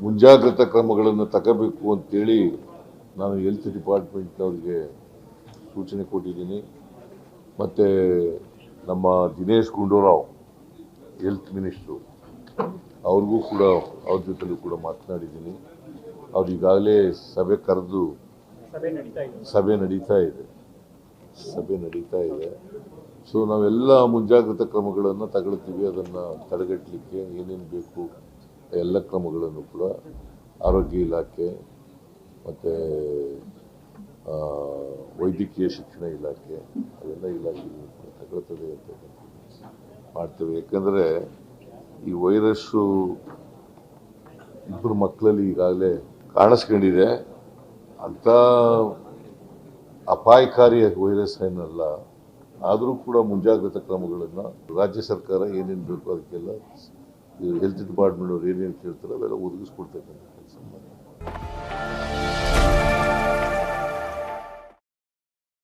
ಮುಂಜಾಗ್ರತಾ ಕ್ರಮಗಳನ್ನು ತಗೋಬೇಕು ಅಂತೇಳಿ ನಾನು ಹೆಲ್ತ್ ಡಿಪಾರ್ಟ್ಮೆಂಟ್ನವ್ರಿಗೆ ಸೂಚನೆ ಕೊಟ್ಟಿದ್ದೀನಿ. ಮತ್ತು ನಮ್ಮ ದಿನೇಶ್ ಗುಂಡೂರಾವ್ ಹೆಲ್ತ್ ಮಿನಿಸ್ಟ್ರು ಅವ್ರಿಗೂ ಕೂಡ ಅವ್ರ ಜೊತೆಲೂ ಕೂಡ ಮಾತನಾಡಿದ್ದೀನಿ. ಅವ್ರು ಈಗಾಗಲೇ ಸಭೆ ಕರೆದು ಸಭೆ ನಡೀತಾ ಇದೆ. ಸೊ ನಾವೆಲ್ಲ ಮುಂಜಾಗ್ರತಾ ಕ್ರಮಗಳನ್ನು ತಗೊಳ್ತೀವಿ. ಅದನ್ನು ತಡೆಗಟ್ಟಲಿಕ್ಕೆ ಏನೇನು ಬೇಕು ಎಲ್ಲ ಕ್ರಮಗಳನ್ನು ಕೂಡ ಆರೋಗ್ಯ ಇಲಾಖೆ ಮತ್ತು ವೈದ್ಯಕೀಯ ಶಿಕ್ಷಣ ಇಲಾಖೆ ಅವೆಲ್ಲ ಇಲಾಖೆಗಳು ಕೂಡ ತಗೊಳ್ತದೆ ಅಂತ ಮಾಡ್ತೇವೆ. ಯಾಕಂದರೆ ಈ ವೈರಸ್ಸು ಇಬ್ಬರು ಮಕ್ಕಳಲ್ಲಿ ಈಗಾಗಲೇ ಕಾಣಿಸ್ಕೊಂಡಿದೆ. ಅಂಥ ಅಪಾಯಕಾರಿ ವೈರಸ್ ಏನಲ್ಲ, ಆದರೂ ಕೂಡ ಮುಂಜಾಗ್ರತಾ ಕ್ರಮಗಳನ್ನು ರಾಜ್ಯ ಸರ್ಕಾರ ಏನೇನು ಬೇಕು ಅದಕ್ಕೆಲ್ಲ ಹೆಲ್ತ್ ಡಿಪಾರ್ಟ್ಮೆಂಟ್ ಅವ್ರು ಏನೇನು ಕೇಳ್ತಾರೆ ಅವೆಲ್ಲ ಒದಗಿಸ್ಕೊಡ್ತಕ್ಕಂಥ ಕೆಲಸ ಮಾಡಿ.